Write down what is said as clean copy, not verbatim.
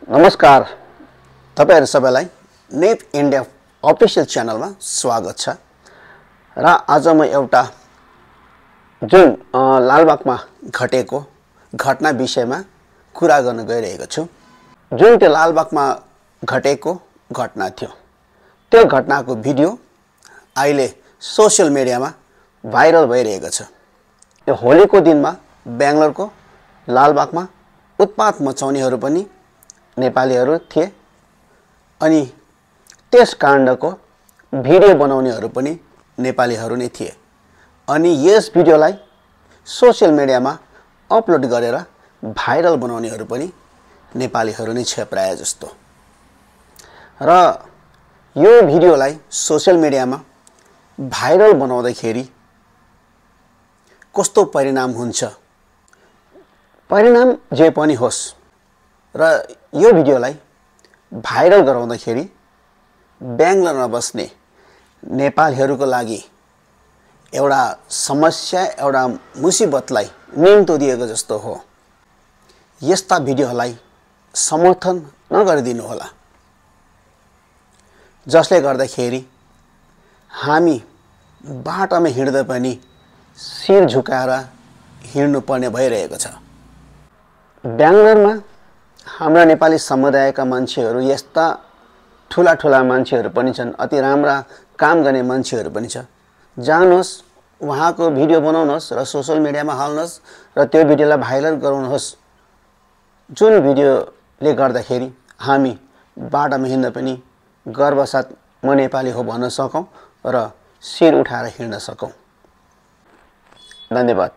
नमस्कार, तपाईहरु सबैलाई नेट इन्डिया अफिसियल च्यानलमा स्वागत छ। र आज म एउटा जुन लालबागमा घटेको घटना विषयमा कुरा गर्न गइरहेको छु। जुन त्यो लालबागमा घटेको घटना थियो, त्यो घटनाको भिडियो अहिले सोशल मिडियामा भाइरल भइरहेको छ। यो होलीको दिनमा बेंगलोरको लालबागमा उत्पात मचाउनेहरू पनि नेपालीहरू थिए अनि त्यस काण्डको भिडियो बनाउनेहरू पनि नेपालीहरू नै थिए। अनि यस भिडियोलाई सोशल मिडियामा अपलोड गरेर भाइरल बनाउनेहरू पनि नेपालीहरू नै छ प्राय जस्तो। र यो भिडियोलाई सोशल मिडियामा भाइरल बनाउँदाखेरि कस्तो परिणाम हुन्छ, परिणाम जे पनि होस्, र यो भिडियोलाई भाइरल गराउँदाखेरि बेंगलोरमा बस्ने नेपालीहरूको लागि एउटा समस्या, एउटा मुसिबतलाई निम्तो दिएको जस्तो हो। यस्ता भिडियोलाई समर्थन नगरिदिनु होला, जसले गर्दाखेरि हामी बाटोमा हिँड्दा पनि शिर झुकाएर हिँड्नु पर्ने भइरहेको छ। बेंगलोरमा हाम्रा नेपाली समुदायका मान्छेहरू यस्ता ठुला मान्छेहरू पनि छन्, अति राम्रा काम गर्ने मान्छेहरू पनि छ। जानुहोस्, उहाँको भिडियो बनाउनुहोस् र सोशल मिडियामा हाल्नुहोस् र त्यो भिडियोलाई भाइरल गराउनुहोस्। जुन भिडियोले गर्दाखेरि हामी बाटोमा हिँड्दा पनि गर्वसाथ म नेपाली हो भन्न सकौं र शिर उठाएर हिँड्न सकौं। धन्यवाद।